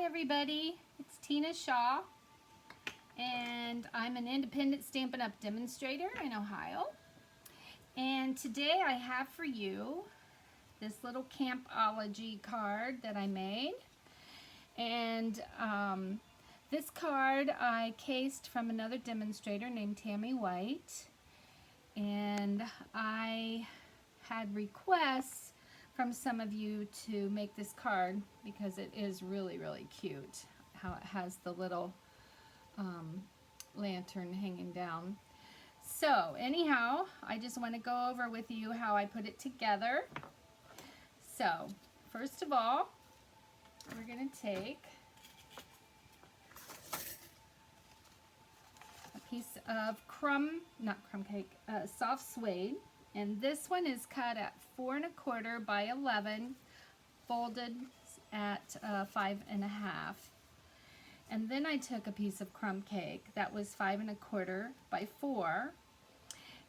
everybody, it's Tina Shaw, and I'm an independent Stampin' Up! Demonstrator in Ohio. And today I have for you this little Campology card that I made. And this card I cased from another demonstrator named Tammy White. And I had requests from some of you to make this card because it is really, really cute how it has the little lantern hanging down. So anyhow, I just want to go over with you how I put it together. So first of all, we're going to take a piece of soft suede. And this one is cut at 4 1/4 by 11, folded at 5 1/2. And then I took a piece of crumb cake that was 5 1/4 by 4.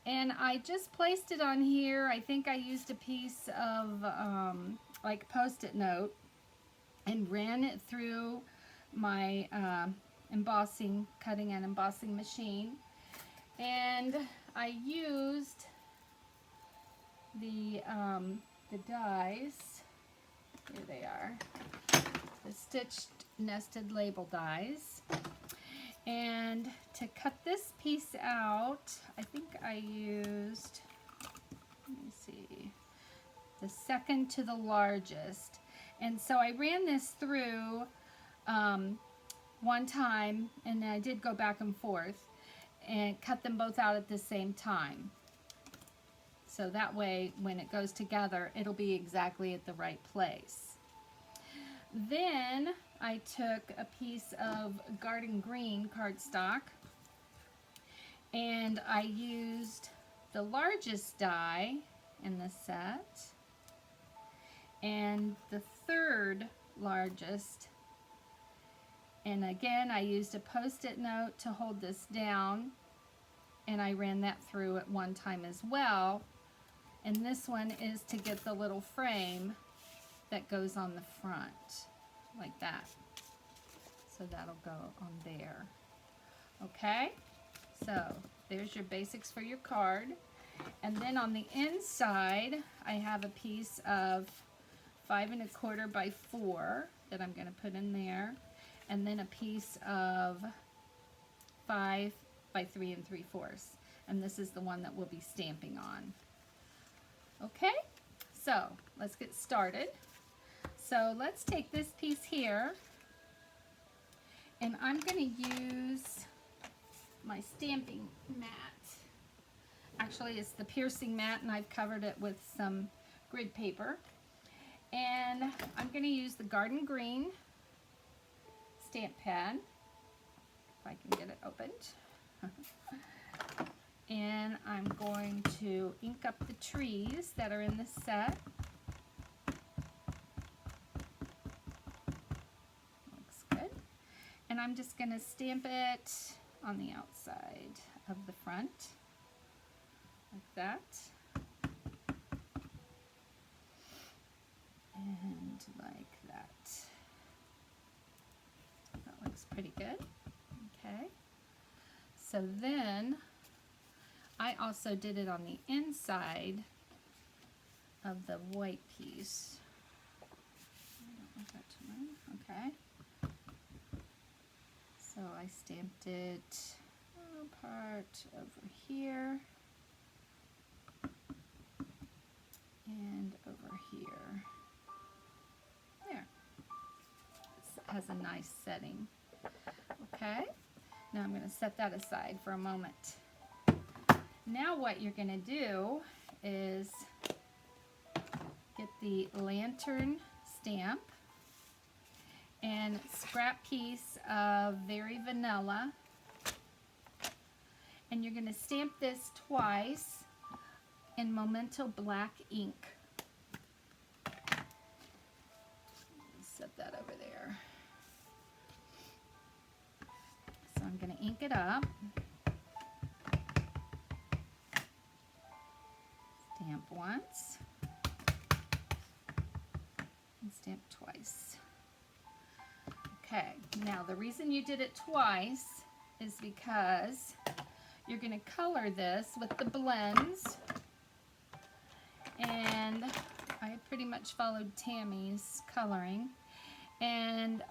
And I just placed it on here. I think I used a piece of like Post-it note and ran it through my cutting and embossing machine. And I used the dies, here they are, the stitched nested label dies. And to cut this piece out, I think I used, let me see, the second to the largest. And so I ran this through one time, and I did go back and forth and cut them both out at the same time. So that way, when it goes together, it'll be exactly at the right place. Then I took a piece of garden green cardstock, and I used the largest die in the set and the third largest. And again, I used a Post-it note to hold this down, and I ran that through at one time as well. And this one is to get the little frame that goes on the front, like that. So that'll go on there. Okay, so there's your basics for your card. And then on the inside, I have a piece of 5 1/4 by 4 that I'm going to put in there. And then a piece of 5 by 3 3/4. And this is the one that we'll be stamping on. Okay, so let's get started. So let's take this piece here, and I'm going to use my stamping mat. Actually, it's the piercing mat, and I've covered it with some grid paper. And I'm going to use the garden green stamp pad, if I can get it opened. And I'm going to ink up the trees that are in the set. Looks good. And I'm just going to stamp it on the outside of the front, like that. And like that. That looks pretty good. Okay. So then I also did it on the inside of the white piece. I don't want that to run. Okay. So I stamped it part over here and over here. There. This has a nice setting. Okay. Now I'm going to set that aside for a moment. Now what you're going to do is get the lantern stamp and scrap piece of Very Vanilla, and you're going to stamp this twice in Memento black ink. Set that over there. So I'm going to ink it up. Stamp once and stamp twice. Okay. Okay, now the reason you did it twice is because you're going to color this with the blends, and I pretty much followed Tammy's coloring, and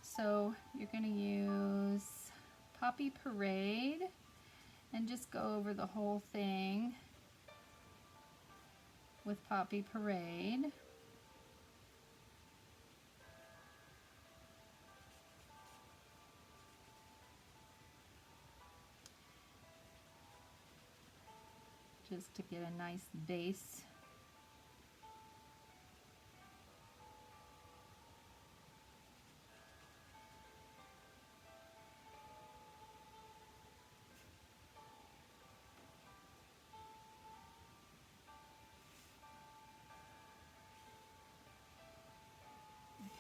so you're going to use Poppy Parade and just go over the whole thing with Poppy Parade. Just to get a nice base.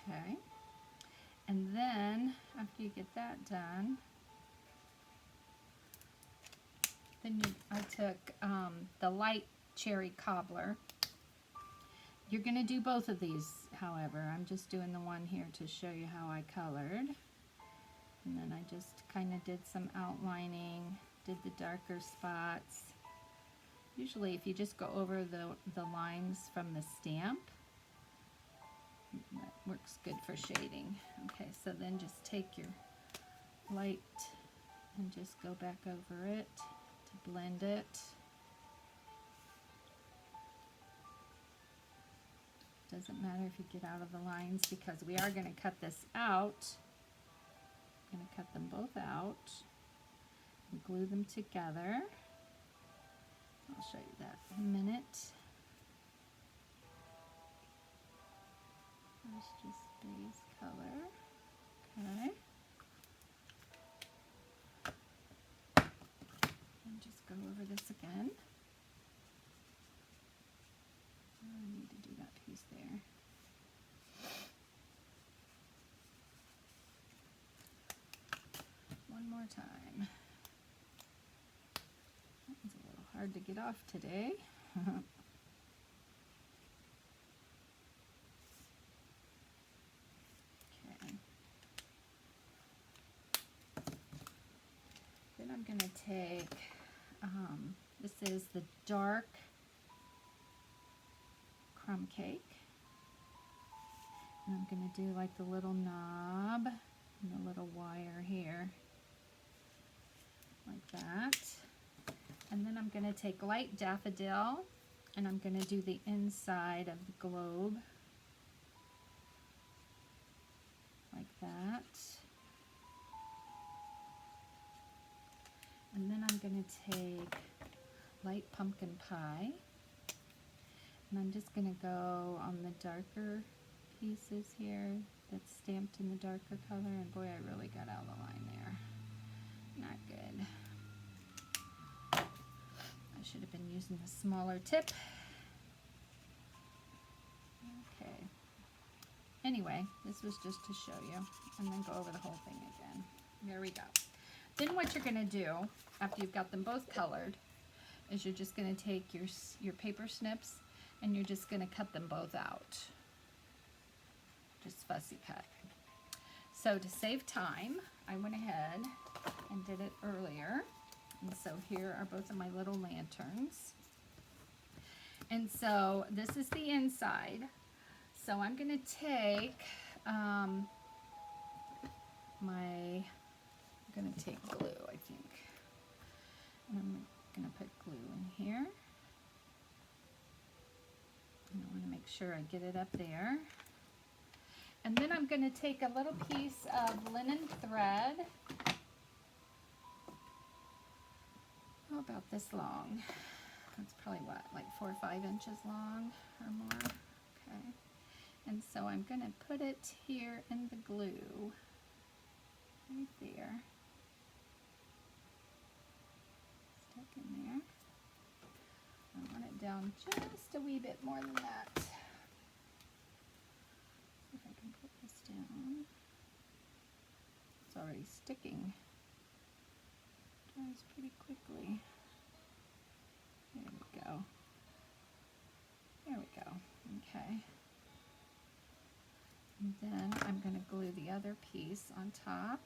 Okay, and then after you get that done, then I took the light cherry cobbler. You're going to do both of these, however. I'm just doing the one here to show you how I colored. And then I just kind of did some outlining, did the darker spots. Usually if you just go over the lines from the stamp, that works good for shading. Okay, so then just take your light and just go back over it to blend it. Doesn't matter if you get out of the lines because we are going to cut this out. I'm going to cut them both out and glue them together. I'll show you that in a minute. First, just base color. Okay. And just go over this again. I need to do that piece there. One more time. That was a little hard to get off today. Okay. Then I'm going to take, this is the dark crumb cake. And I'm going to do like the little knob and the little wire here, like that. And then I'm going to take light daffodil and I'm going to do the inside of the globe, like that. And then I'm going to take light pumpkin pie, and I'm just going to go on the darker pieces here that's stamped in the darker color, and boy, I really got out of the line there. Not good. I should have been using the smaller tip. Okay. Anyway, this was just to show you, and then go over the whole thing again. There we go. Then what you're going to do, after you've got them both colored, is you're just going to take your paper snips and you're just going to cut them both out. Just fussy cut. So to save time, I went ahead and did it earlier. And so here are both of my little lanterns. And so this is the inside. So I'm going to take I'm going to take glue, I think. And I'm going to put glue in here. And I want to make sure I get it up there. And then I'm going to take a little piece of linen thread, about this long. That's probably what, like 4 or 5 inches long or more. Okay. And so I'm going to put it here in the glue, right there. Stuck in there. I want it down just a wee bit more than that. See if I can put this down. It's already sticking. Dries pretty quickly. There we go. There we go. Okay. And then I'm going to glue the other piece on top,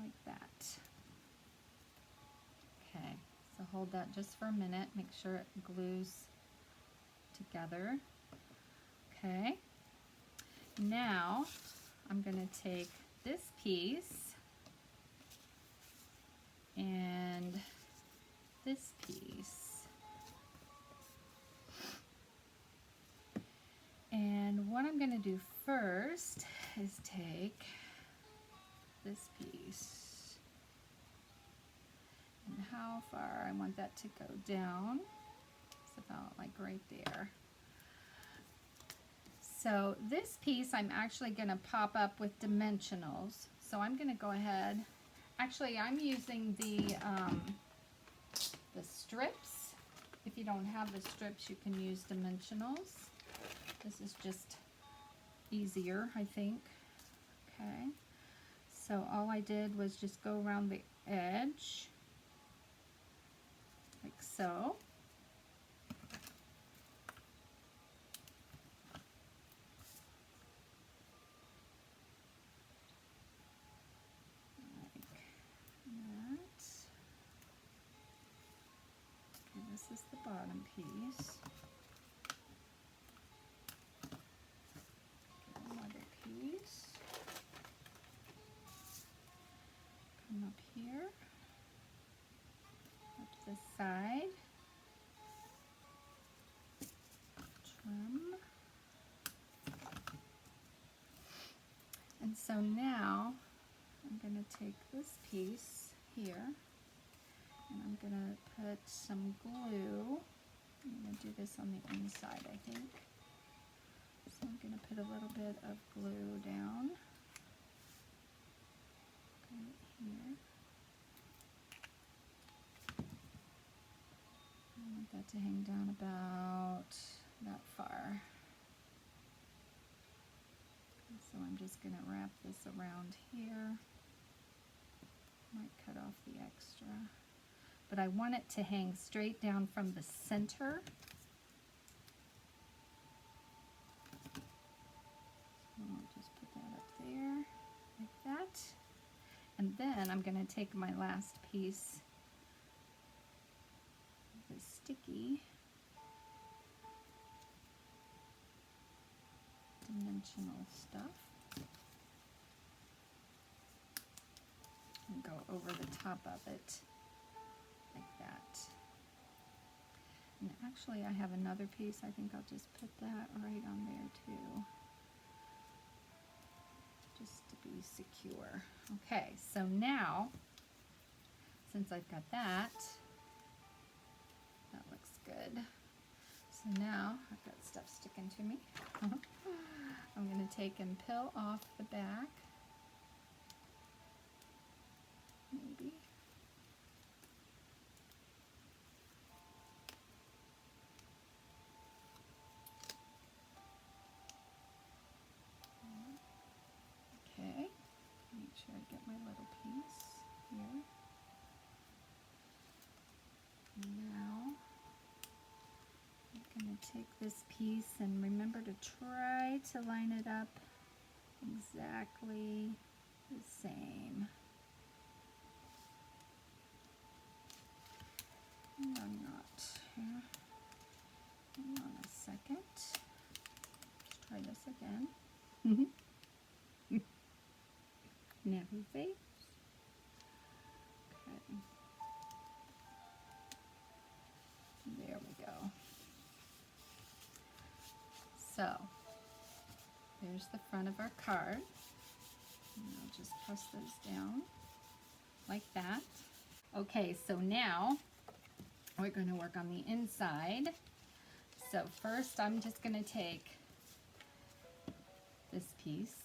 like that. Okay, so hold that just for a minute, make sure it glues together. Okay, now I'm going to take this piece and this piece, and what I'm going to do first is take this piece, and how far I want that to go down. It's about like right there. So this piece I'm actually going to pop up with dimensionals. So I'm going to go ahead, actually I'm using the strips. If you don't have the strips, you can use dimensionals. This is just easier, I think. Okay, so all I did was just go around the edge, like so. This is the bottom piece. Get another piece. Come up here, up this side, trim. And so now I'm going to take this piece here, and I'm going to put some glue. I'm going to do this on the inside, I think. So I'm going to put a little bit of glue down right here. I want that to hang down about that far. And so I'm just going to wrap this around here. Might cut off the extra. But I want it to hang straight down from the center. So I'll just put that up there, like that. And then I'm going to take my last piece of the sticky dimensional stuff and go over the top of it. Like that. And actually I have another piece. I think I'll just put that right on there too, just to be secure. Okay, so now since I've got that looks good. So now I've got stuff sticking to me. I'm going to take and peel off the back, maybe. Okay, make sure I get my little piece here. Now I'm going to take this piece and remember to try to line it up exactly the same. No, not here. Hang on a second. Let's try this again. Never fades. Okay. There we go. So, there's the front of our card. And I'll just press those down like that. Okay, so now we're going to work on the inside. So first I'm just going to take this piece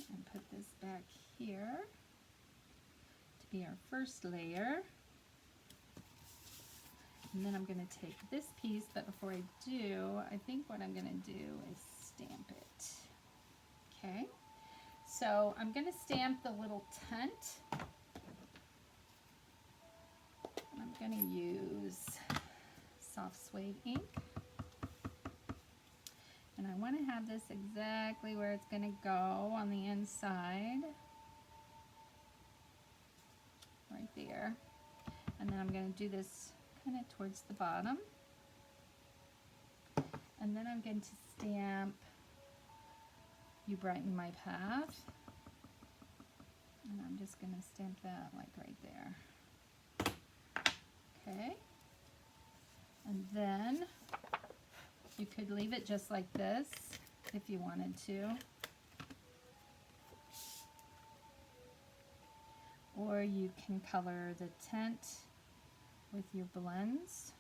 and put this back here to be our first layer. And then I'm going to take this piece, but before I do, I think what I'm going to do is stamp it. Okay, so I'm going to stamp the little tent. And I'm going to use suede ink. And I want to have this exactly where it's going to go on the inside. Right there. And then I'm going to do this kind of towards the bottom. And then I'm going to stamp You Brighten My Path. And I'm just going to stamp that like right there. Okay. And then you could leave it just like this if you wanted to. Or you can color the tint with your blends,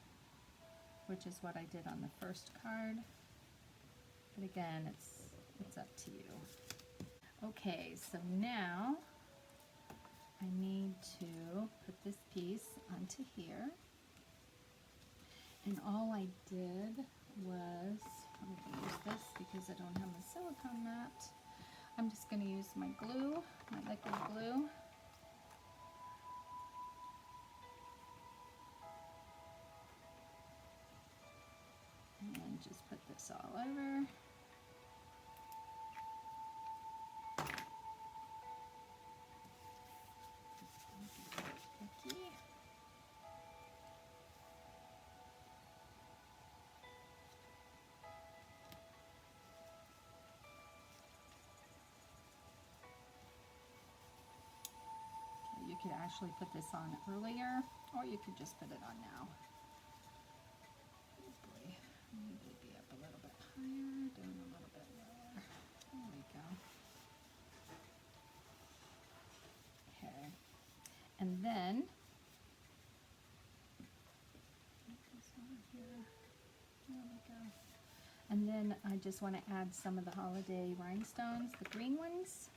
which is what I did on the first card. But again, it's up to you. Okay, so now I need to put this piece onto here. And all I did was, I'm going to use this because I don't have my silicone mat. I'm just going to use my glue, my liquid glue. And just put this all over. You could actually put this on earlier, or you could just put it on now. Oh boy, I need to be up a little bit higher, down a little bit lower. There we go. Okay, and then put this on here. There we go. And then I just want to add some of the holiday rhinestones, the green ones.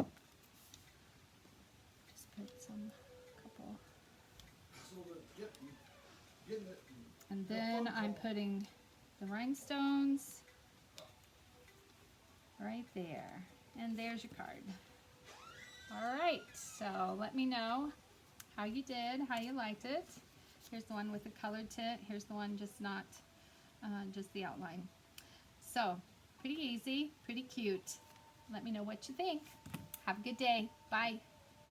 Put some, couple. And then I'm putting the rhinestones right there. And there's your card. All right, so let me know how you did, how you liked it. Here's the one with the colored tint. Here's the one just not, just the outline. So, pretty easy, pretty cute. Let me know what you think. Have a good day. Bye.